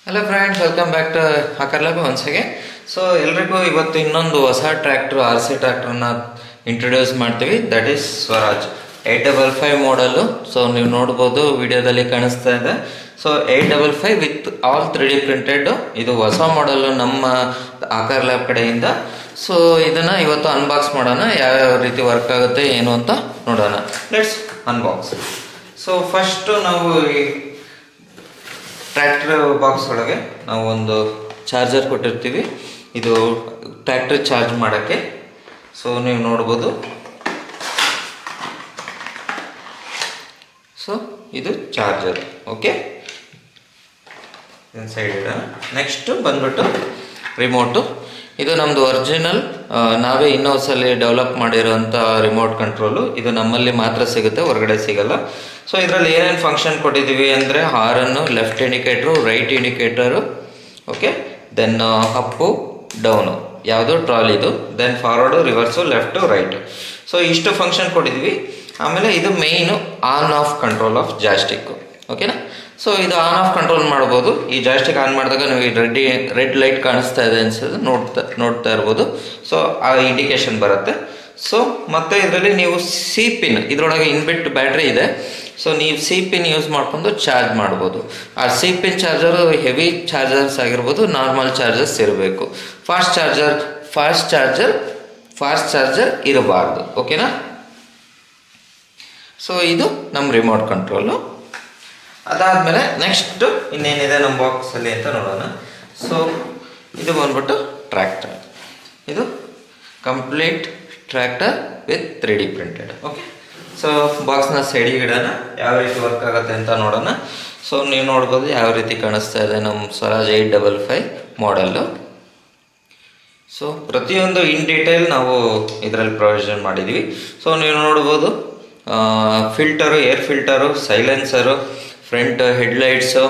Hello friends, welcome back to hacker lab once again. So ಎಲ್ರಿಗೂ ಇವತ್ತು ಇನ್ನೊಂದು ಹೊಸ ಟ್ರ್ಯಾಕ್ಟರ್ RC ಟ್ರ್ಯಾಕ್ಟರ್ನ ಇಂಟ್ರೊಡ್ಯೂಸ್ ಮಾಡ್ತೀವಿ. That is Swaraj 855 model. So ನೀವು ನೋಡ್ಬೋದು, ವಿಡಿಯೋದಲ್ಲಿ ಕಾಣಿಸ್ತಾ ಇದೆ. So 855 with all 3D printed. ಇದು ಹೊಸ ಮಾಡಲು ನಮ್ಮ ಹಾಕರ್ ಲ್ಯಾಬ್ ಕಡೆಯಿಂದ. ಸೊ ಇದನ್ನು ಇವತ್ತು ಅನ್ಬಾಕ್ಸ್ ಮಾಡೋಣ, ಯಾವ್ಯಾವ ರೀತಿ ವರ್ಕ್ ಆಗುತ್ತೆ ಏನು ಅಂತ ನೋಡೋಣ. Let's unbox. ಸೊ ಫಸ್ಟು ನಾವು ಈ ಟ್ರ್ಯಾಕ್ಟರ್ ಬಾಕ್ಸ್ ಒಳಗೆ ನಾವು ಒಂದು ಚಾರ್ಜರ್ ಕೊಟ್ಟಿರ್ತೀವಿ. ಇದು ಟ್ರ್ಯಾಕ್ಟರ್ ಚಾರ್ಜ್ ಮಾಡೋಕ್ಕೆ. ಸೊ ನೀವು ನೋಡ್ಬೋದು. ಸೊ ಇದು ಚಾರ್ಜರ್. ಓಕೆ, ಸೈಡ್ ಇಡೋಣ. ನೆಕ್ಸ್ಟ್ ಬಂದ್ಬಿಟ್ಟು ರಿಮೋಟು. ಇದು ನಮ್ಮದು ಒರಿಜಿನಲ್, ನಾವೇ ಇನ್ನೋಸಲ್ಲಿ ಡೆವಲಪ್ ಮಾಡಿರೋಂಥ ರಿಮೋಟ್ ಕಂಟ್ರೋಲು. ಇದು ನಮ್ಮಲ್ಲಿ ಮಾತ್ರ ಸಿಗುತ್ತೆ, ಹೊರಗಡೆ ಸಿಗಲ್ಲ. ಸೊ ಇದರಲ್ಲಿ ಏನೇನು ಫಂಕ್ಷನ್ ಕೊಟ್ಟಿದ್ದೀವಿ ಅಂದರೆ ಹಾರನ್ನು, left indicator, right indicator, okay, then up down, ಯಾವುದು ಟ್ರಾಲಿದು, then forward, reverse, left, right. So ಇಷ್ಟು ಫಂಕ್ಷನ್ ಕೊಟ್ಟಿದ್ದೀವಿ. ಆಮೇಲೆ ಇದು main on off control of joystick. ಓಕೆನಾ? ಸೊ ಇದು ಆನ್ ಆಫ್ ಕಂಟ್ರೋಲ್ ಮಾಡ್ಬೋದು. ಈ ಜಾಸ್ಟಿಕ್ ಆನ್ ಮಾಡಿದಾಗ ನೀವು ರೆಡ್ ಲೈಟ್ ಕಾಣಿಸ್ತಾ ಇದೆ ಅನ್ಸೋದು ನೋಡ್ತಾ ಇರ್ಬೋದು. ಸೊ ಆ ಇಂಡಿಕೇಶನ್ ಬರುತ್ತೆ. ಸೊ ಮತ್ತೆ ಇದರಲ್ಲಿ ನೀವು ಸಿ ಪಿನ್, ಇದರೊಳಗೆ ಇನ್ಬಿಟ್ ಬ್ಯಾಟ್ರಿ ಇದೆ. ಸೊ ನೀವು ಸಿ ಪಿನ್ ಯೂಸ್ ಮಾಡ್ಕೊಂಡು ಚಾರ್ಜ್ ಮಾಡ್ಬೋದು. ಆ C pin charger heavy chargers ಆಗಿರ್ಬೋದು, ನಾರ್ಮಲ್ ಚಾರ್ಜರ್ಸ್ ಇರಬೇಕು. ಫಾಸ್ಟ್ ಚಾರ್ಜರ್ ಇರಬಾರ್ದು. ಓಕೆನಾ? ಸೊ ಇದು ನಮ್ಮ ರಿಮೋಟ್ ಕಂಟ್ರೋಲು. ಅದಾದಮೇಲೆ ನೆಕ್ಸ್ಟ್ ಇನ್ನೇನಿದೆ ನಮ್ಮ ಬಾಕ್ಸಲ್ಲಿ ಅಂತ ನೋಡೋಣ. ಸೊ ಇದು ಬಂದ್ಬಿಟ್ಟು ಟ್ರ್ಯಾಕ್ಟರ್. ಇದು complete tractor with 3D printed. Okay, so ಬಾಕ್ಸ್ನ ಸೈಡಿಗೆ ಇಡೋಣ, ಯಾವ ರೀತಿ ವರ್ಕ್ ಆಗುತ್ತೆ ಅಂತ ನೋಡೋಣ. ಸೊ ನೀವು ನೋಡ್ಬೋದು ಯಾವ ರೀತಿ ಕಾಣಿಸ್ತಾ ಇದೆ ನಮ್ಮ ಸ್ವರಾಜ್ 855 ಮಾಡೆಲ್ಲು. ಸೊ ಪ್ರತಿಯೊಂದು ಇನ್ ಡೀಟೇಲ್ ನಾವು ಇದರಲ್ಲಿ ಪ್ರೊವಿಷನ್ ಮಾಡಿದ್ದೀವಿ. ಸೊ ನೀವು ನೋಡ್ಬೋದು, filter, air filter, silencer, front headlights,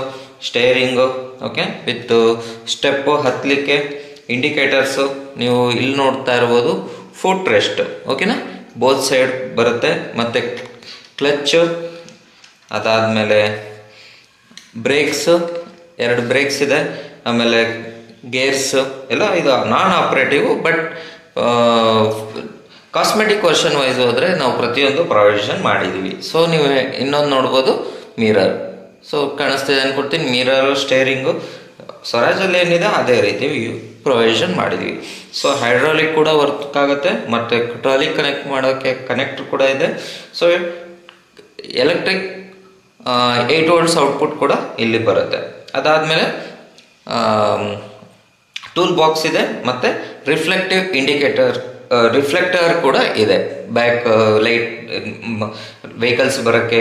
steering, okay, with step ಹತ್ತಲಿಕ್ಕೆ, ಇಂಡಿಕೇಟರ್ಸು ನೀವು ಇಲ್ಲಿ ನೋಡ್ತಾ ಇರ್ಬೋದು, ಫುಟ್ ರೆಸ್ಟ್. ಓಕೆನಾ? ಬೋತ್ ಸೈಡ್ ಬರುತ್ತೆ. ಮತ್ತು ಕ್ಲಚ್ಚು, ಅದಾದಮೇಲೆ ಬ್ರೇಕ್ಸು, 2 ಬ್ರೇಕ್ಸ್ ಇದೆ. ಆಮೇಲೆ ಗೇರ್ಸು ಎಲ್ಲ ಇದು non operative. But cosmetic version wise ಹೋದರೆ ನಾವು ಪ್ರತಿಯೊಂದು ಪ್ರೊವಿಷನ್ ಮಾಡಿದ್ದೀವಿ. ಸೊ ನೀವು ಇನ್ನೊಂದು ನೋಡ್ಬೋದು, ಮಿರರ್. ಸೊ ಕಾಣಿಸ್ತಿದೆ ಅನ್ಕೊಡ್ತೀನಿ, ಮಿರರು, ಸ್ಟೇರಿಂಗು ಸ್ವರಾಜಲ್ಲಿ ಏನಿದೆ ಅದೇ ರೀತಿ ಪ್ರೊವಿಷನ್ ಮಾಡಿದ್ವಿ. ಸೊ ಹೈಡ್ರಾಲಿಕ್ ಕೂಡ ವರ್ಕ್ ಆಗುತ್ತೆ, ಮತ್ತು ಟ್ರಾಲಿಕ್ ಕನೆಕ್ಟ್ ಮಾಡೋಕ್ಕೆ ಕನೆಕ್ಟರ್ ಕೂಡ ಇದೆ. ಸೊ ಎಲೆಕ್ಟ್ರಿಕ್ 8 ವೋಲ್ಟ್ಸ್ ಔಟ್ಪುಟ್ ಕೂಡ ಇಲ್ಲಿ ಬರುತ್ತೆ. ಅದಾದಮೇಲೆ ಟೂಲ್ ಬಾಕ್ಸ್ ಇದೆ, ಮತ್ತು ರಿಫ್ಲೆಕ್ಟಿವ್ ರಿಫ್ಲೆಕ್ಟರ್ ಕೂಡ ಇದೆ. ಬ್ಯಾಕ್ ಲೈಟ್ ವೆಹಿಕಲ್ಸ್ ಬರೋಕ್ಕೆ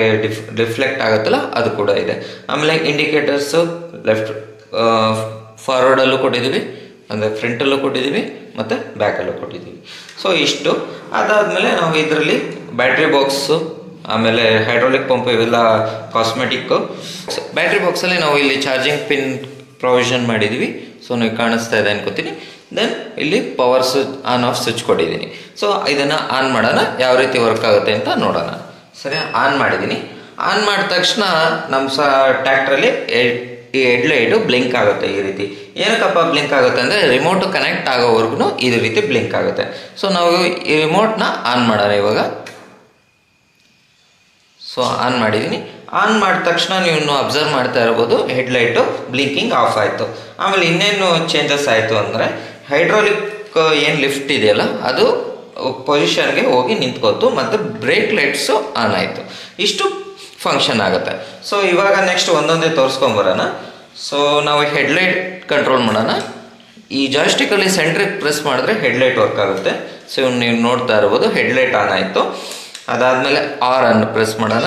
ರಿಫ್ಲೆಕ್ಟ್ ಆಗುತ್ತಲ್ಲ, ಅದು ಕೂಡ ಇದೆ. ಆಮೇಲೆ ಇಂಡಿಕೇಟರ್ಸು ಲೆಫ್ಟ್ ಫಾರ್ವರ್ಡಲ್ಲೂ ಕೊಟ್ಟಿದ್ದೀವಿ, ಅಂದರೆ ಫ್ರಂಟಲ್ಲೂ ಕೊಟ್ಟಿದ್ದೀವಿ, ಮತ್ತು ಬ್ಯಾಕಲ್ಲೂ ಕೊಟ್ಟಿದ್ದೀವಿ. ಸೊ ಇಷ್ಟು. ಅದಾದಮೇಲೆ ನಾವು ಇದರಲ್ಲಿ ಬ್ಯಾಟ್ರಿ ಬಾಕ್ಸು, ಆಮೇಲೆ ಹೈಡ್ರಾಲಿಕ್ ಪಂಪ್, ಇವೆಲ್ಲ ಕಾಸ್ಮೆಟಿಕ್ಕು. ಬ್ಯಾಟ್ರಿ ಬಾಕ್ಸಲ್ಲಿ ನಾವು ಇಲ್ಲಿ ಚಾರ್ಜಿಂಗ್ ಪಿನ್ ಪ್ರೊವಿಷನ್ ಮಾಡಿದ್ದೀವಿ. ಸೊ ನೀವು ಕಾಣಿಸ್ತಾ ಇದೆ ಅನ್ಕೋತೀನಿ. ದೆನ್ ಇಲ್ಲಿ power switch, on off switch ಕೊಟ್ಟಿದ್ದೀನಿ. ಸೊ ಇದನ್ನು ಆನ್ ಮಾಡೋಣ, ಯಾವ ರೀತಿ ವರ್ಕ್ ಆಗುತ್ತೆ ಅಂತ ನೋಡೋಣ. ಸರಿ, ಆನ್ ಮಾಡಿದ್ದೀನಿ. ಆನ್ ಮಾಡಿದ ತಕ್ಷಣ ನಮ್ಮ ಟ್ರ್ಯಾಕ್ಟ್ರಲ್ಲಿ ಈ ಹೆಡ್ಲೈಟು ಬ್ಲಿಂಕ್ ಆಗುತ್ತೆ ಈ ರೀತಿ. ಏನಕ್ಕಪ್ಪ ಬ್ಲಿಂಕ್ ಆಗುತ್ತೆ ಅಂದರೆ, ರಿಮೋಟು ಕನೆಕ್ಟ್ ಆಗೋವರೆಗೂ ಈ ರೀತಿ ಬ್ಲಿಂಕ್ ಆಗುತ್ತೆ. ಸೊ ನಾವು ಈ ರಿಮೋಟ್ನ ಆನ್ ಮಾಡೋಣ ಇವಾಗ. ಸೊ ಆನ್ ಮಾಡಿದ್ದೀನಿ. ಆನ್ ಮಾಡಿದ ತಕ್ಷಣ ನೀವು ಅಬ್ಸರ್ವ್ ಮಾಡ್ತಾ ಇರ್ಬೋದು, ಹೆಡ್ಲೈಟು ಬ್ಲಿಂಕಿಂಗ್ ಆಫ್ ಆಯಿತು. ಆಮೇಲೆ ಇನ್ನೇನು ಚೇಂಜಸ್ ಆಯಿತು ಅಂದರೆ, ಹೈಡ್ರಾಲಿಕ್ ಏನು ಲಿಫ್ಟ್ ಇದೆಯಲ್ಲ ಅದು ಪೊಸಿಷನ್ಗೆ ಹೋಗಿ ನಿಂತ್ಕೋತು, ಮತ್ತು ಬ್ರೇಕ್ ಲೈಟ್ಸು ಆನ್ ಆಯಿತು. ಇಷ್ಟು ಫಂಕ್ಷನ್ ಆಗುತ್ತೆ. ಸೊ ಇವಾಗ ನೆಕ್ಸ್ಟ್ ಒಂದೊಂದೇ ತೋರಿಸ್ಕೊಂಬರೋಣ. ಸೊ ನಾವು ಹೆಡ್ಲೈಟ್ ಕಂಟ್ರೋಲ್ ಮಾಡೋಣ. ಈ ಜಾಯ್ಸ್ಟಿಕ್ಕಲ್ಲಿ ಸೆಂಟ್ರಿಗೆ ಪ್ರೆಸ್ ಮಾಡಿದ್ರೆ ಹೆಡ್ಲೈಟ್ ವರ್ಕ್ ಆಗುತ್ತೆ. ಸೊ ನೀವು ನೋಡ್ತಾ ಇರ್ಬೋದು, ಹೆಡ್ಲೈಟ್ ಆನ್ ಆಯಿತು. ಅದಾದಮೇಲೆ ಆರ್ ಅನ್ನು ಪ್ರೆಸ್ ಮಾಡೋಣ.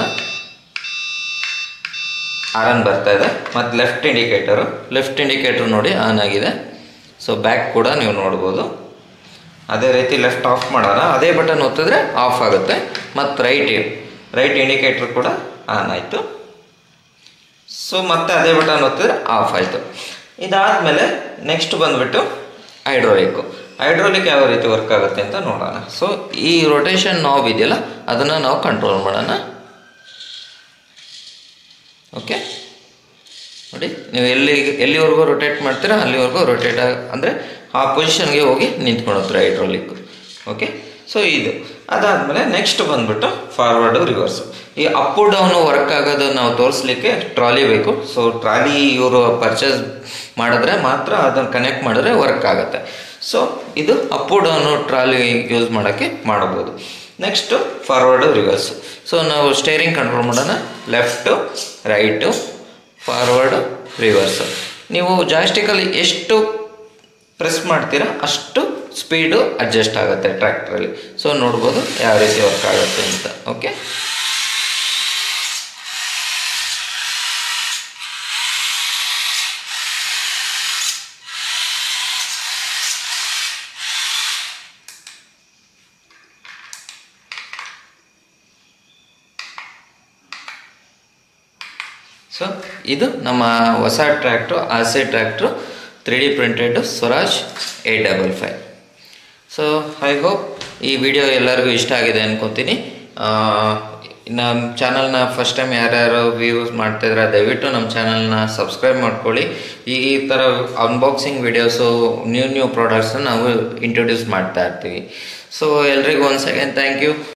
ಆನ್ ಬರ್ತಾ ಇದೆ. ಮತ್ತು ಲೆಫ್ಟ್ ಇಂಡಿಕೇಟರ್ ನೋಡಿ ಆನ್ ಆಗಿದೆ. ಸೊ ಬ್ಯಾಕ್ ಕೂಡ ನೀವು ನೋಡ್ಬೋದು. ಅದೇ ರೀತಿ ಲೆಫ್ಟ್ ಆಫ್ ಮಾಡೋಣ. ಅದೇ ಬಟನ್ ಒತ್ತಿದ್ರೆ ಆಫ್ ಆಗುತ್ತೆ. ಮತ್ತು ರೈಟ್ ಇಂಡಿಕೇಟರ್ ಕೂಡ ಆನ್ ಆಯಿತು. ಸೊ ಮತ್ತೆ ಅದೇ ಬಟನ್ ಒತ್ತಿದ್ರೆ ಆಫ್ ಆಯಿತು. ಇದಾದಮೇಲೆ ನೆಕ್ಸ್ಟ್ ಬಂದುಬಿಟ್ಟು ಹೈಡ್ರಾಲಿಕ್ ಯಾವ ರೀತಿ ವರ್ಕ್ ಆಗುತ್ತೆ ಅಂತ ನೋಡೋಣ. ಸೊ ಈ ರೊಟೇಷನ್ ನಾಬ್ ಇದೆಯಲ್ಲ, ಅದನ್ನು ನಾವು ಕಂಟ್ರೋಲ್ ಮಾಡೋಣ. ಓಕೆ, ನೋಡಿ, ನೀವು ಎಲ್ಲಿವರೆಗೂ ರೊಟೇಟ್ ಮಾಡ್ತೀರಾ ಅಲ್ಲಿವರೆಗೂ ರೊಟೇಟ್ ಅಂದರೆ ಆ ಪೊಸಿಷನ್ಗೆ ಹೋಗಿ ನಿಂತ್ಕೊಳುತ್ತೆ ಹೈಡ್ರಾಲಿಕ್. ಓಕೆ, ಸೊ ಇದು ಅದಾದಮೇಲೆ ನೆಕ್ಸ್ಟ್ ಬಂದ್ಬಿಟ್ಟು ಫಾರ್ವರ್ಡು ರಿವರ್ಸು. ಈ ಅಪ್ಪು ಡೌನು ವರ್ಕ್ ಆಗೋದು ನಾವು ತೋರಿಸ್ಲಿಕ್ಕೆ ಟ್ರಾಲಿ ಬೇಕು. ಸೊ ಟ್ರಾಲಿ ಇವರು ಪರ್ಚೇಸ್ ಮಾಡಿದ್ರೆ ಮಾತ್ರ ಅದನ್ನು ಕನೆಕ್ಟ್ ಮಾಡಿದ್ರೆ ವರ್ಕ್ ಆಗುತ್ತೆ. ಸೊ ಇದು ಅಪ್ಪು ಡೌನು ಟ್ರಾಲಿ ಯೂಸ್ ಮಾಡೋಕ್ಕೆ ಮಾಡಬಹುದು. Next forward rivers. ಸೊ ನಾವು ಸ್ಟೇರಿಂಗ್ ಕಂಟ್ರೋಲ್ ಮಾಡೋಣ, ಲೆಫ್ಟು ರೈಟು ಫಾರ್ವರ್ಡು ರಿವರ್ಸು. ನೀವು ಜಾಯ್ಸ್ಟಿಕಲ್ಲಿ ಎಷ್ಟು ಪ್ರೆಸ್ ಮಾಡ್ತೀರಾ ಅಷ್ಟು ಸ್ಪೀಡು ಅಡ್ಜಸ್ಟ್ ಆಗುತ್ತೆ ಟ್ರ್ಯಾಕ್ಟ್ರಲ್ಲಿ. ಸೊ ನೋಡ್ಬೋದು ಯಾವ ರೀತಿ ವರ್ಕ್ ಆಗುತ್ತೆ ಅಂತ. ಓಕೆ, ಸೊ ಇದು ನಮ್ಮ ಹೊಸ tractor, RC tractor 3D printed Swaraj 855. So I hope ಈ ವಿಡಿಯೋ ಎಲ್ಲರಿಗೂ ಇಷ್ಟ ಆಗಿದೆ ಅನ್ಕೊತೀನಿ. ನಮ್ಮ ಚಾನಲ್ನ ಫಸ್ಟ್ ಟೈಮ್ ಯಾರ್ಯಾರು ವ್ಯೂಸ್ ಮಾಡ್ತಾಯಿದ್ರೆ ದಯವಿಟ್ಟು ನಮ್ಮ ಚಾನಲ್ನ ಸಬ್ಸ್ಕ್ರೈಬ್ ಮಾಡ್ಕೊಳ್ಳಿ. ಈ ಥರ ಅನ್ಬಾಕ್ಸಿಂಗ್ ವಿಡಿಯೋಸು, ನ್ಯೂ ಪ್ರಾಡಕ್ಟ್ಸ್ನ ನಾವು ಇಂಟ್ರೊಡ್ಯೂಸ್ ಮಾಡ್ತಾ ಇರ್ತೀವಿ. ಸೊ ಎಲ್ರಿಗೂ ಒನ್ಸ್ ಅಗೇನ್ ಥ್ಯಾಂಕ್ ಯು.